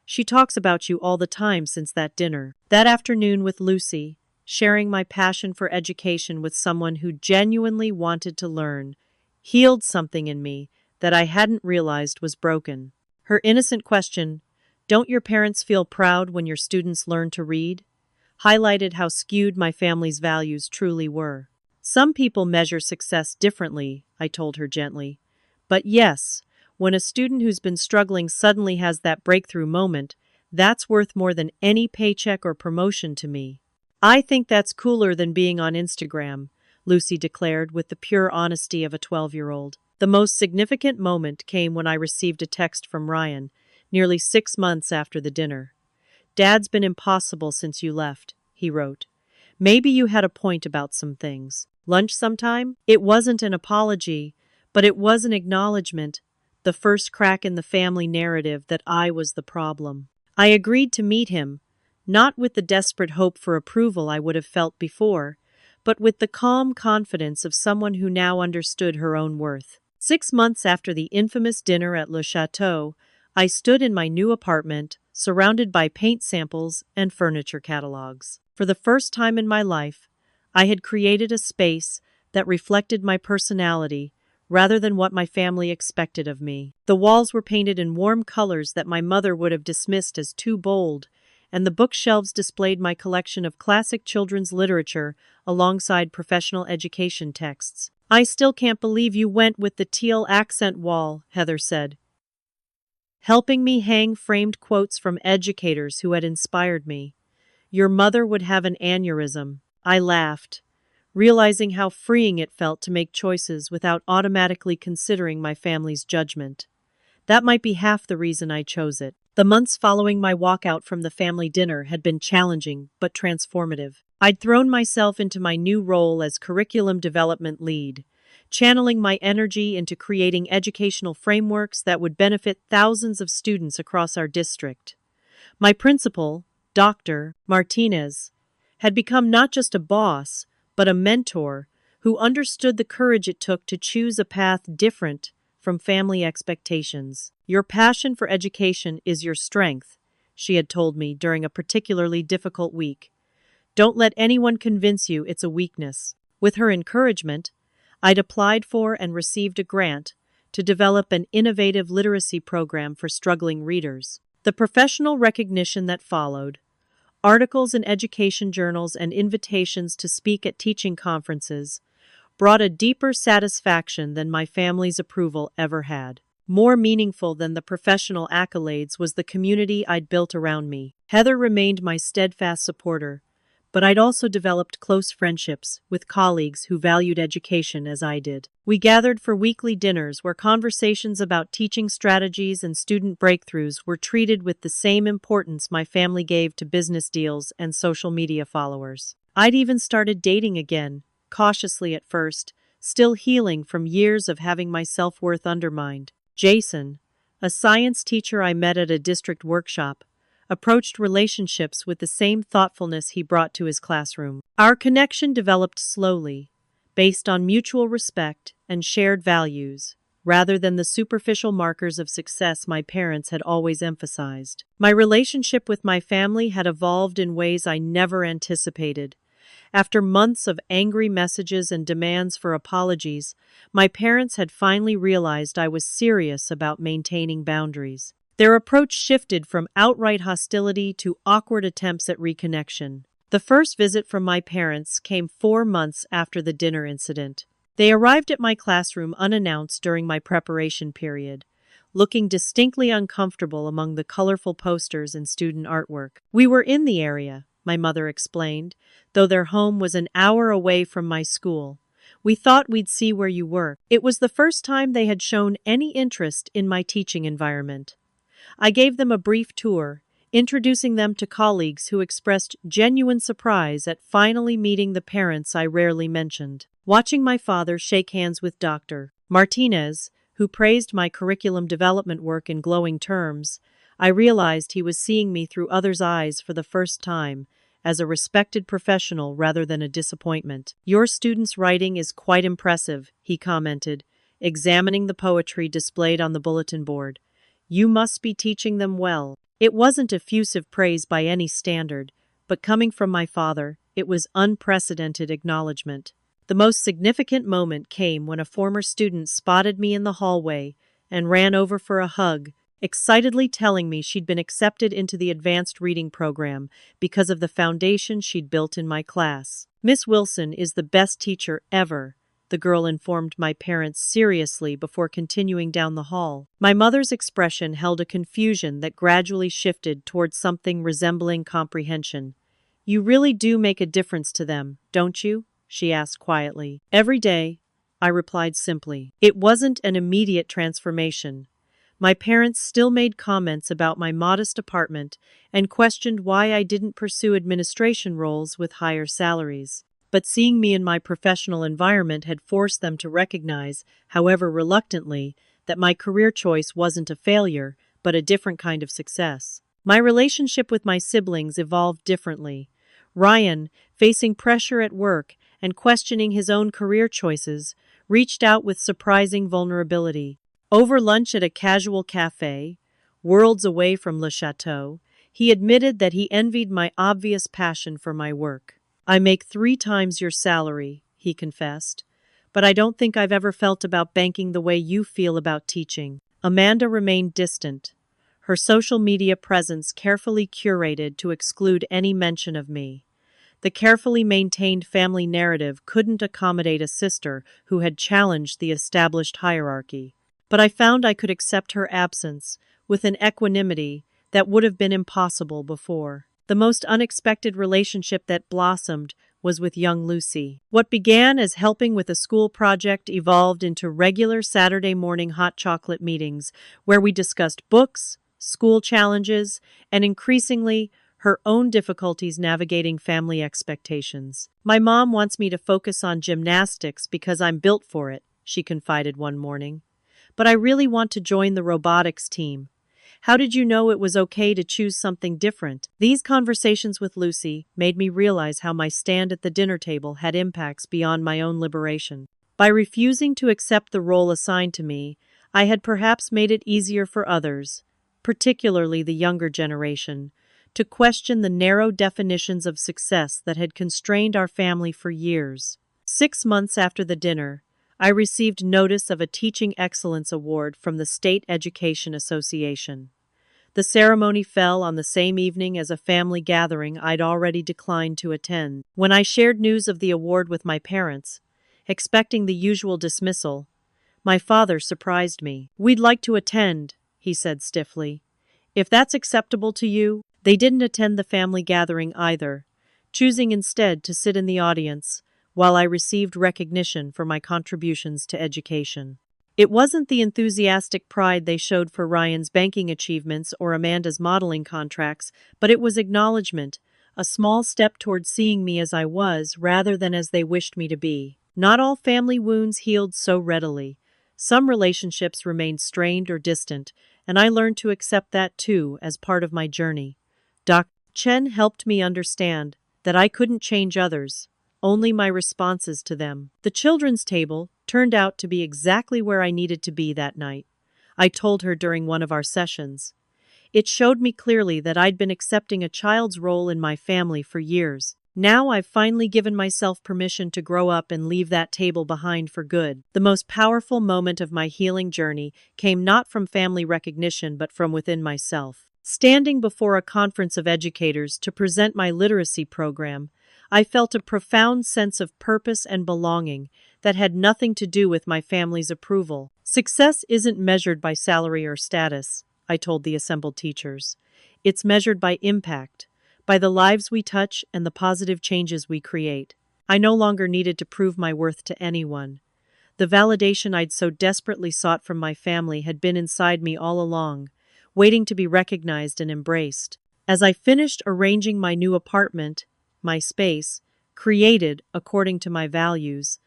"She talks about you all the time since that dinner." That afternoon with Lucy, sharing my passion for education with someone who genuinely wanted to learn, healed something in me that I hadn't realized was broken. Her innocent question, "Don't your parents feel proud when your students learn to read?" highlighted how skewed my family's values truly were. "Some people measure success differently," I told her gently. "But yes, when a student who's been struggling suddenly has that breakthrough moment, that's worth more than any paycheck or promotion to me." "I think that's cooler than being on Instagram," Lucy declared with the pure honesty of a 12-year-old. The most significant moment came when I received a text from Ryan, nearly 6 months after the dinner. "Dad's been impossible since you left," he wrote. "Maybe you had a point about some things. Lunch sometime?" It wasn't an apology, but it was an acknowledgement, the first crack in the family narrative that I was the problem. I agreed to meet him, not with the desperate hope for approval I would have felt before, but with the calm confidence of someone who now understood her own worth. 6 months after the infamous dinner at Le Chateau, I stood in my new apartment, surrounded by paint samples and furniture catalogs. For the first time in my life, I had created a space that reflected my personality rather than what my family expected of me. The walls were painted in warm colors that my mother would have dismissed as too bold, and the bookshelves displayed my collection of classic children's literature alongside professional education texts. "I still can't believe you went with the teal accent wall," Heather said, helping me hang framed quotes from educators who had inspired me. "Your mother would have an aneurysm." I laughed, realizing how freeing it felt to make choices without automatically considering my family's judgment. That might be half the reason I chose it. The months following my walkout from the family dinner had been challenging but transformative. I'd thrown myself into my new role as curriculum development lead, channeling my energy into creating educational frameworks that would benefit thousands of students across our district. My principal, Dr. Martinez, had become not just a boss, but a mentor who understood the courage it took to choose a path different from family expectations. "Your passion for education is your strength," she had told me during a particularly difficult week. "Don't let anyone convince you it's a weakness." With her encouragement, I'd applied for and received a grant to develop an innovative literacy program for struggling readers. The professional recognition that followed, articles in education journals and invitations to speak at teaching conferences, brought a deeper satisfaction than my family's approval ever had. More meaningful than the professional accolades was the community I'd built around me. Heather remained my steadfast supporter, but I'd also developed close friendships with colleagues who valued education as I did. We gathered for weekly dinners where conversations about teaching strategies and student breakthroughs were treated with the same importance my family gave to business deals and social media followers. I'd even started dating again, cautiously at first, still healing from years of having my self-worth undermined. Jason, a science teacher I met at a district workshop, approached relationships with the same thoughtfulness he brought to his classroom. Our connection developed slowly, based on mutual respect and shared values, rather than the superficial markers of success my parents had always emphasized. My relationship with my family had evolved in ways I never anticipated. After months of angry messages and demands for apologies, my parents had finally realized I was serious about maintaining boundaries. Their approach shifted from outright hostility to awkward attempts at reconnection. The first visit from my parents came 4 months after the dinner incident. They arrived at my classroom unannounced during my preparation period, looking distinctly uncomfortable among the colorful posters and student artwork. "We were in the area," my mother explained, "though their home was an hour away from my school. We thought we'd see where you were." It was the first time they had shown any interest in my teaching environment. I gave them a brief tour, introducing them to colleagues who expressed genuine surprise at finally meeting the parents I rarely mentioned. Watching my father shake hands with Dr. Martinez, who praised my curriculum development work in glowing terms, I realized he was seeing me through others' eyes for the first time, as a respected professional rather than a disappointment. "Your students' writing is quite impressive," he commented, examining the poetry displayed on the bulletin board. "You must be teaching them well." It wasn't effusive praise by any standard, but coming from my father, it was unprecedented acknowledgement. The most significant moment came when a former student spotted me in the hallway and ran over for a hug, excitedly telling me she'd been accepted into the advanced reading program because of the foundation she'd built in my class. "Miss Wilson is the best teacher ever," the girl informed my parents seriously before continuing down the hall. My mother's expression held a confusion that gradually shifted towards something resembling comprehension. "You really do make a difference to them, don't you?" she asked quietly. "Every day," I replied simply. It wasn't an immediate transformation, My parents still made comments about my modest apartment and questioned why I didn't pursue administration roles with higher salaries. But seeing me in my professional environment had forced them to recognize, however reluctantly, that my career choice wasn't a failure, but a different kind of success. My relationship with my siblings evolved differently. Ryan, facing pressure at work and questioning his own career choices, reached out with surprising vulnerability. Over lunch at a casual cafe, worlds away from Le Chateau, he admitted that he envied my obvious passion for my work. I make 3 times your salary, he confessed, but I don't think I've ever felt about banking the way you feel about teaching. Amanda remained distant, her social media presence carefully curated to exclude any mention of me. The carefully maintained family narrative couldn't accommodate a sister who had challenged the established hierarchy. But I found I could accept her absence with an equanimity that would have been impossible before. The most unexpected relationship that blossomed was with young Lucy. What began as helping with a school project evolved into regular Saturday morning hot chocolate meetings where we discussed books, school challenges, and increasingly, her own difficulties navigating family expectations. My mom wants me to focus on gymnastics because I'm built for it, she confided one morning. But I really want to join the robotics team. How did you know it was okay to choose something different? These conversations with Lucy made me realize how my stand at the dinner table had impacts beyond my own liberation. By refusing to accept the role assigned to me, I had perhaps made it easier for others, particularly the younger generation, to question the narrow definitions of success that had constrained our family for years. 6 months after the dinner, I received notice of a Teaching Excellence Award from the State Education Association. The ceremony fell on the same evening as a family gathering I'd already declined to attend. When I shared news of the award with my parents, expecting the usual dismissal, my father surprised me. "We'd like to attend," he said stiffly. "If that's acceptable to you." They didn't attend the family gathering either, choosing instead to sit in the audience while I received recognition for my contributions to education. It wasn't the enthusiastic pride they showed for Ryan's banking achievements or Amanda's modeling contracts, but it was acknowledgement, a small step toward seeing me as I was rather than as they wished me to be. Not all family wounds healed so readily. Some relationships remained strained or distant, and I learned to accept that too as part of my journey. Dr. Chen helped me understand that I couldn't change others, only my responses to them. The children's table turned out to be exactly where I needed to be that night, I told her during one of our sessions. It showed me clearly that I'd been accepting a child's role in my family for years. Now I've finally given myself permission to grow up and leave that table behind for good. The most powerful moment of my healing journey came not from family recognition but from within myself. Standing before a conference of educators to present my literacy program, I felt a profound sense of purpose and belonging that had nothing to do with my family's approval. Success isn't measured by salary or status, I told the assembled teachers. It's measured by impact, by the lives we touch and the positive changes we create. I no longer needed to prove my worth to anyone. The validation I'd so desperately sought from my family had been inside me all along, waiting to be recognized and embraced. As I finished arranging my new apartment, my space, created according to my values,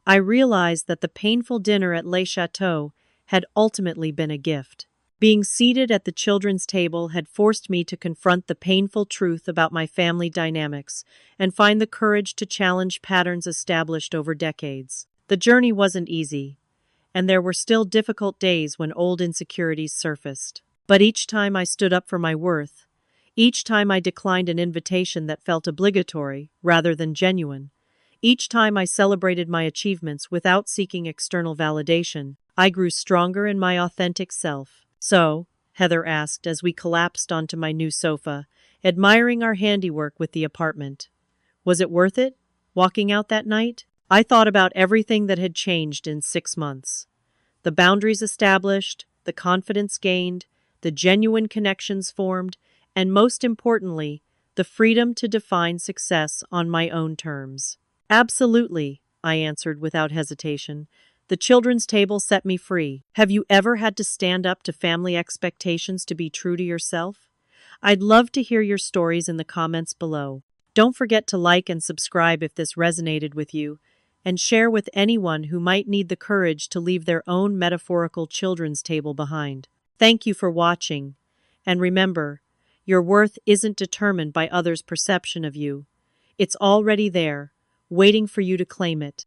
I realized that the painful dinner at Le Chateau had ultimately been a gift. Being seated at the children's table had forced me to confront the painful truth about my family dynamics and find the courage to challenge patterns established over decades. The journey wasn't easy, and there were still difficult days when old insecurities surfaced. But each time I stood up for my worth, each time I declined an invitation that felt obligatory rather than genuine, each time I celebrated my achievements without seeking external validation, I grew stronger in my authentic self. "So," Heather asked as we collapsed onto my new sofa, admiring our handiwork with the apartment, "was it worth it, walking out that night?" I thought about everything that had changed in 6 months. The boundaries established, the confidence gained, the genuine connections formed, and most importantly, the freedom to define success on my own terms. "Absolutely," I answered without hesitation. The children's table set me free. Have you ever had to stand up to family expectations to be true to yourself? I'd love to hear your stories in the comments below. Don't forget to like and subscribe if this resonated with you, and share with anyone who might need the courage to leave their own metaphorical children's table behind. Thank you for watching, and remember, your worth isn't determined by others' perception of you. It's already there, waiting for you to claim it.